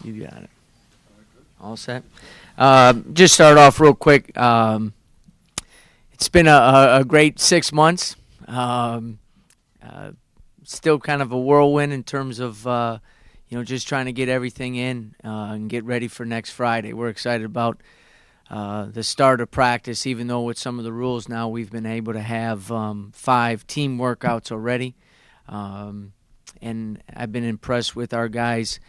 You got it. All set. Just start off real quick. It's been a great 6 months. Um, uh, Still kind of a whirlwind in terms of just trying to get everything in and get ready for next Friday. We're excited about the start of practice, even though with some of the rules now we've been able to have 5 team workouts already. And I've been impressed with our guys'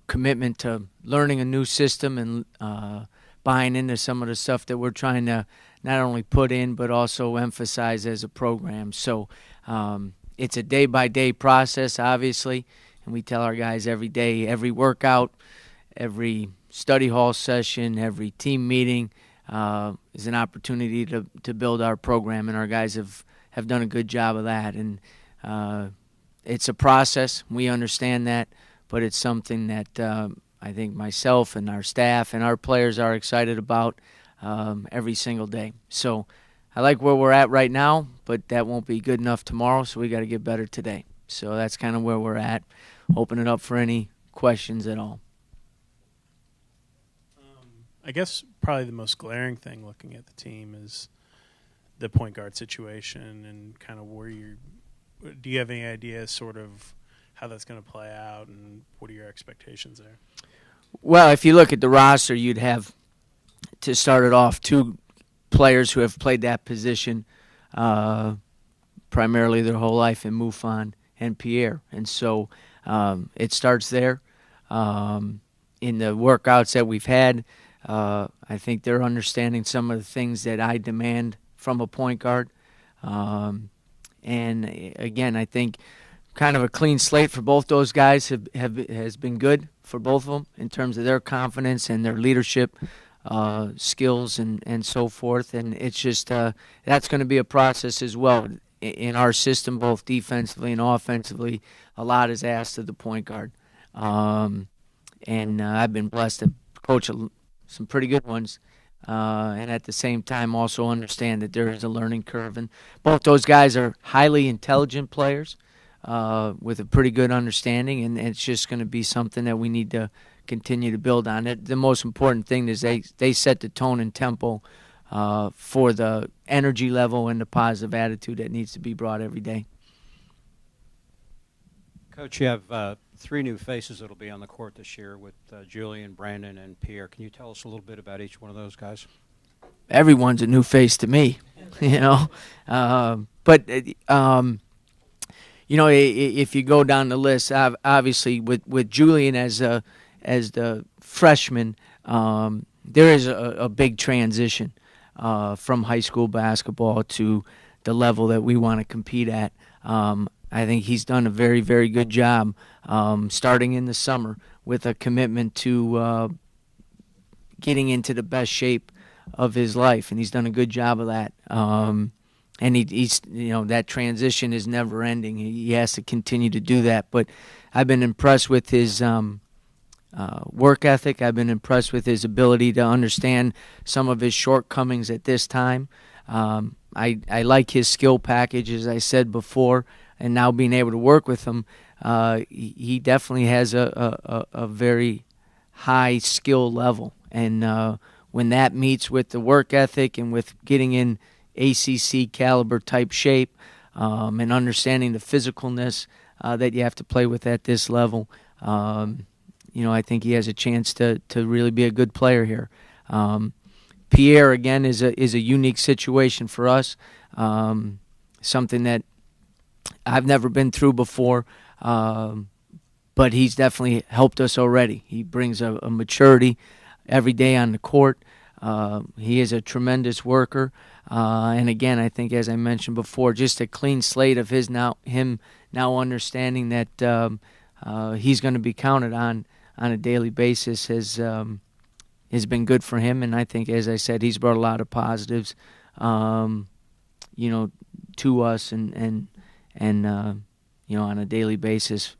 commitment to learning a new system and buying into some of the stuff that we're trying to not only put in but also emphasize as a program. So it's a day-by-day process, obviously, and we tell our guys every day, every workout, every study hall session, every team meeting is an opportunity to build our program, and our guys have done a good job of that. And it's a process. We understand that, but it's something that I think myself and our staff and our players are excited about every single day. So I like where we're at right now, but that won't be good enough tomorrow, so we got to get better today. So that's kind of where we're at. Open it up for any questions at all. I guess probably the most glaring thing looking at the team is the point guard situation and kind of do you have any idea sort of how that's going to play out and what are your expectations there? Well, if you look at the roster, you'd have to start it off 2 players who have played that position primarily their whole life in Mufon and Pierre. And so it starts there. In the workouts that we've had, I think they're understanding some of the things that I demand from a point guard. And again, I think kind of a clean slate for both those guys has been good for both of them in terms of their confidence and their leadership skills and so forth. And it's just that's going to be a process as well. In our system, both defensively and offensively, a lot is asked of the point guard. And I've been blessed to coach some pretty good ones. And at the same time also understand that there is a learning curve. And both those guys are highly intelligent players with a pretty good understanding, and it's just going to be something that we need to continue to build on. The most important thing is they set the tone and tempo for the energy level and the positive attitude that needs to be brought every day. Coach, you have 3 new faces that will be on the court this year with Julian, Brandon, and Pierre. Can you tell us a little bit about each one of those guys? Everyone's a new face to me, But if you go down the list, obviously with Julian as the freshman, there is a big transition from high school basketball to the level that we want to compete at. I think he's done a very, very good job starting in the summer with a commitment to getting into the best shape of his life, and he's done a good job of that. And he's that transition is never ending. He has to continue to do that. But I've been impressed with his work ethic. I've been impressed with his ability to understand some of his shortcomings at this time. I like his skill package, as I said before, and now being able to work with him, he definitely has a very high skill level. And when that meets with the work ethic and with getting in ACC caliber type shape and understanding the physicalness that you have to play with at this level, I think he has a chance to really be a good player here. Pierre, again, is a unique situation for us, something that I've never been through before, but he's definitely helped us already. He brings a maturity every day on the court. He is a tremendous worker. And again, I think, as I mentioned before, just a clean slate of him now understanding that he's going to be counted on a daily basis has been good for him. And I think, as I said, he's brought a lot of positives, to us and on a daily basis,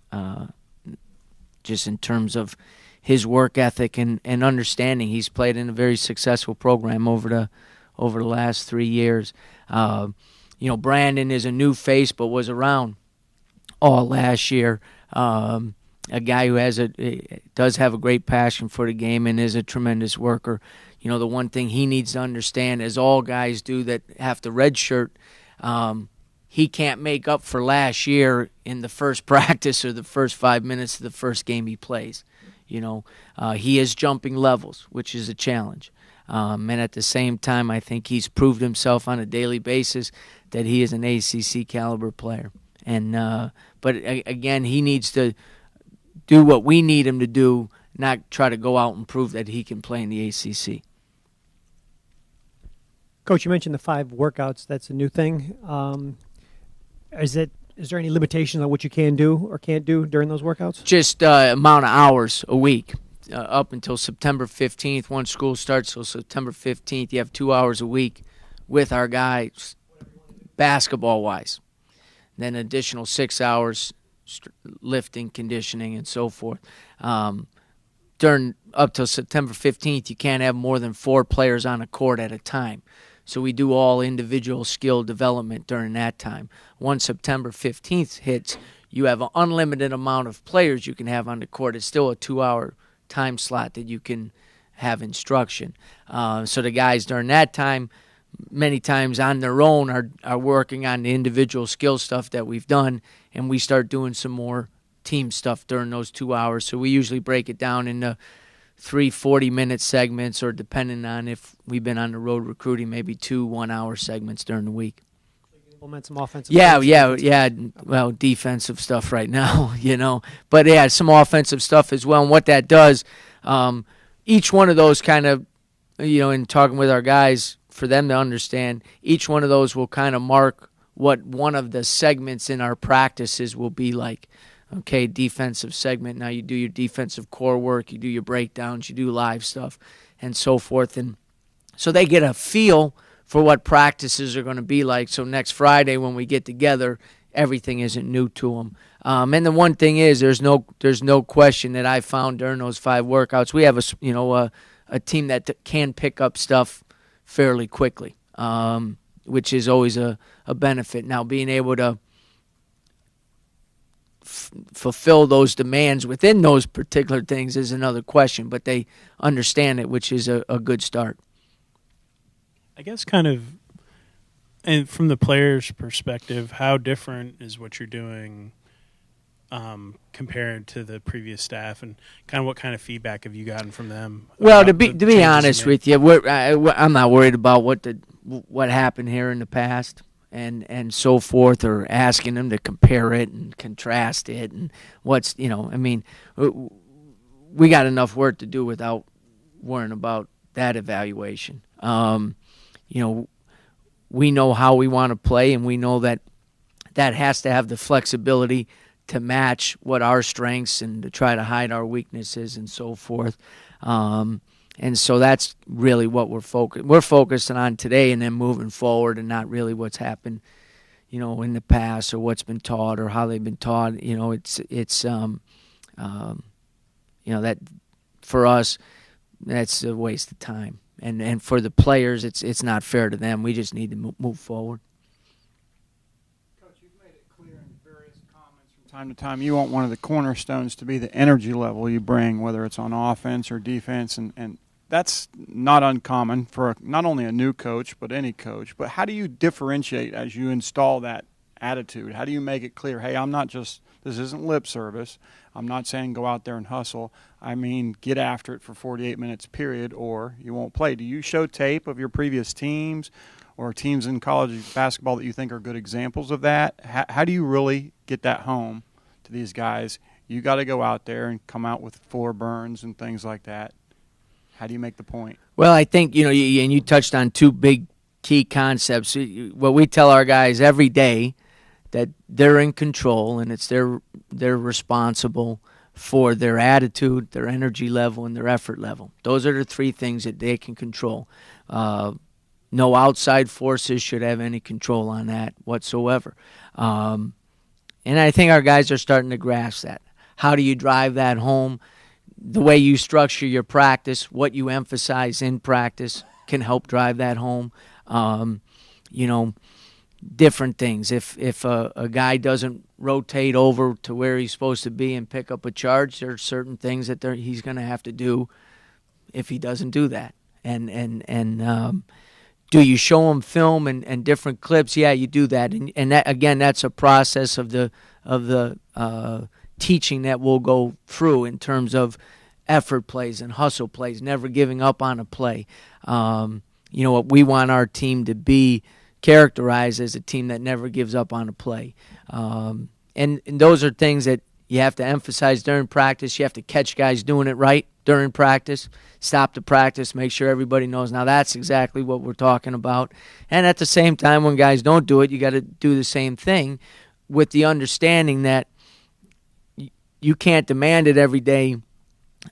just in terms of his work ethic and understanding. He's played in a very successful program over the last 3 years. Brandon is a new face, but was around all last year. a guy who does have a great passion for the game and is a tremendous worker. The one thing he needs to understand, as all guys do that have to redshirt, he can't make up for last year in the first practice or the first 5 minutes of the first game he plays. He is jumping levels, which is a challenge. And at the same time, I think he's proved himself on a daily basis that he is an ACC caliber player. But again, he needs to do what we need him to do, not try to go out and prove that he can play in the ACC. Coach, you mentioned the 5 workouts. That's a new thing. Is there any limitations on what you can do or can't do during those workouts? Just amount of hours a week. Up until September 15th, once school starts, so September 15th, you have 2 hours a week with our guys, basketball-wise. Then additional 6 hours lifting, conditioning, and so forth. During up till September 15th, you can't have more than 4 players on a court at a time. So we do all individual skill development during that time. Once September 15th hits, you have an unlimited amount of players you can have on the court. It's still a 2-hour time slot that you can have instruction. So the guys during that time, many times on their own, are working on the individual skill stuff that we've done, and we start doing some more team stuff during those 2 hours. So we usually break it down into 3 40-minute segments, or depending on if we've been on the road recruiting, maybe 2 1-hour segments during the week. Implement some offensive. Yeah. Well, defensive stuff right now, But yeah, some offensive stuff as well. And what that does, each one of those kind of, in talking with our guys, for them to understand, each one of those will kind of mark what one of the segments in our practices will be like. Okay, defensive segment. Now you do your defensive core work, you do your breakdowns, you do live stuff, and so forth. And so they get a feel for what practices are going to be like. So next Friday when we get together, everything isn't new to them. And the one thing is, there's no question that I found during those 5 workouts, we have a team that can pick up stuff fairly quickly, which is always a benefit. Now being able to fulfill those demands within those particular things is another question, but they understand it, which is a good start. I guess kind of, and from the player's perspective, how different is what you're doing compared to the previous staff, and kind of what kind of feedback have you gotten from them? Well, to be honest with you, I'm not worried about what happened here in the past and so forth, or asking them to compare it and contrast it and what's, we got enough work to do without worrying about that evaluation. We know how we want to play, and we know that has to have the flexibility to match what our strengths and to try to hide our weaknesses and so forth. And so that's really what we're focusing on today, and then moving forward, and not really what's happened, in the past, or what's been taught, or how they've been taught. It's that for us, that's a waste of time, and for the players, it's not fair to them. We just need to move forward. Coach, you've made it clear in various comments from time to time you want one of the cornerstones to be the energy level you bring, whether it's on offense or defense, and that's not uncommon for not only a new coach but any coach. But how do you differentiate as you install that attitude? How do you make it clear, hey, this isn't lip service. I'm not saying go out there and hustle. I mean, get after it for 48 minutes, period, or you won't play. Do you show tape of your previous teams or teams in college basketball that you think are good examples of that? How do you really get that home to these guys? You got to go out there and come out with floor burns and things like that. How do you make the point? Well, I think, and you touched on 2 big key concepts. What we tell our guys every day, that they're in control, and they're responsible for their attitude, their energy level, and their effort level. Those are the 3 things that they can control. No outside forces should have any control on that whatsoever. And I think our guys are starting to grasp that. How do you drive that home? The way you structure your practice, what you emphasize in practice, can help drive that home. different things. If a guy doesn't rotate over to where he's supposed to be and pick up a charge, there are certain things that he's going to have to do if he doesn't do that. And do you show him film and different clips? Yeah, you do that. And that, again, that's a process of the teaching that we'll go through in terms of effort plays and hustle plays, never giving up on a play. What we want our team to be characterized as a team that never gives up on a play. And those are things that you have to emphasize during practice. You have to catch guys doing it right during practice, stop the practice, make sure everybody knows. Now, that's exactly what we're talking about. And at the same time, when guys don't do it, you got to do the same thing with the understanding that you can't demand it every day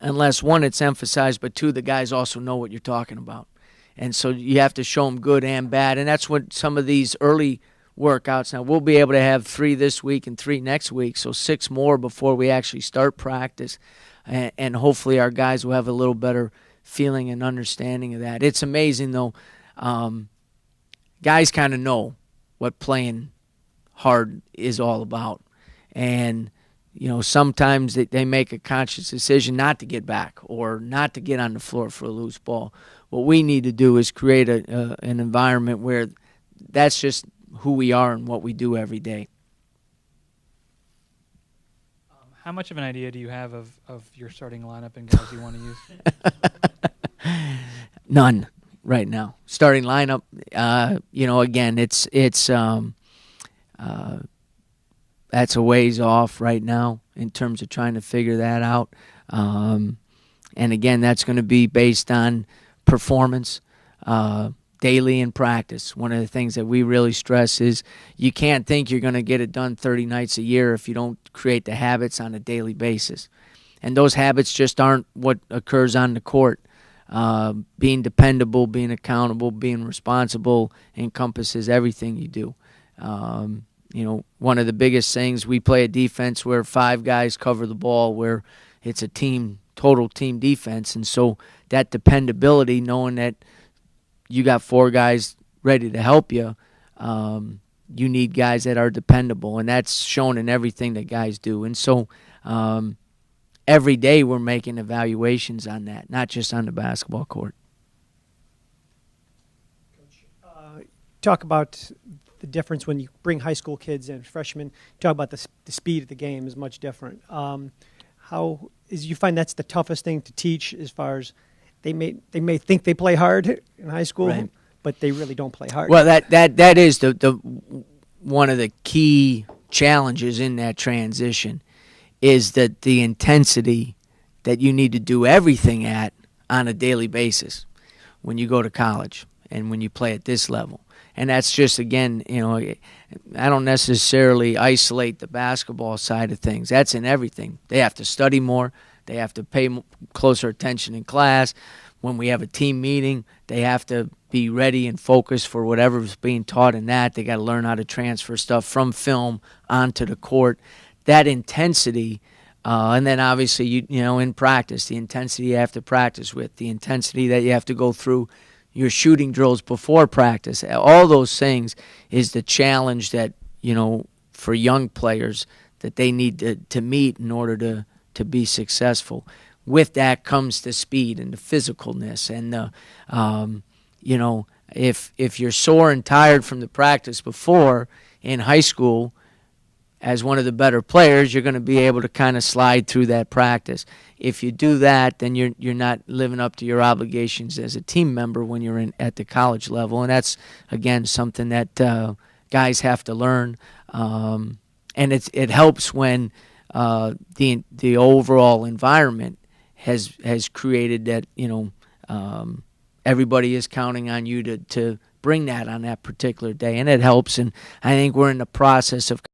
unless, one, it's emphasized, but two, the guys also know what you're talking about. And so you have to show them good and bad. And that's what some of these early workouts. Now, we'll be able to have 3 this week and 3 next week, so 6 more before we actually start practice. And hopefully our guys will have a little better feeling and understanding of that. It's amazing, though. Guys kind of know what playing hard is all about. And, sometimes they make a conscious decision not to get back or not to get on the floor for a loose ball. What we need to do is create an environment where that's just who we are and what we do every day. How much of an idea do you have of your starting lineup and guys you want to use? None right now. Starting lineup, again, it's that's a ways off right now in terms of trying to figure that out. And again, that's going to be based on performance daily in practice. One of the things that we really stress is you can't think you're going to get it done 30 nights a year if you don't create the habits on a daily basis. And those habits just aren't what occurs on the court. Being dependable, being accountable, being responsible encompasses everything you do. One of the biggest things, we play a defense where 5 guys cover the ball, where it's a total team defense. And so that dependability, knowing that you got 4 guys ready to help you, you need guys that are dependable, and that's shown in everything that guys do. And so every day we're making evaluations on that, not just on the basketball court. Coach, talk about the difference when you bring high school kids and freshmen. Talk about the speed of the game is much different. How is you find that's the toughest thing to teach as far as they may think they play hard in high school, right, but they really don't play hard. Well, that is the one of the key challenges in that transition is that the intensity that you need to do everything at on a daily basis when you go to college and when you play at this level. And that's just, again, I don't necessarily isolate the basketball side of things. That's in everything. They have to study more. They have to pay closer attention in class. When we have a team meeting, they have to be ready and focused for whatever's being taught in that. They got to learn how to transfer stuff from film onto the court. That intensity, and then obviously, in practice, the intensity you have to practice with, the intensity that you have to go through your shooting drills before practice. All those things is the challenge that, for young players that they need to meet in order to be successful. With that comes the speed and the physicalness, and if you're sore and tired from the practice before in high school, as one of the better players, you're going to be able to kind of slide through that practice. If you do that, then you're not living up to your obligations as a team member when you're at the college level, and that's, again, something that guys have to learn. And it helps when the overall environment has created that everybody is counting on you to bring that on that particular day, and it helps. And I think we're in the process of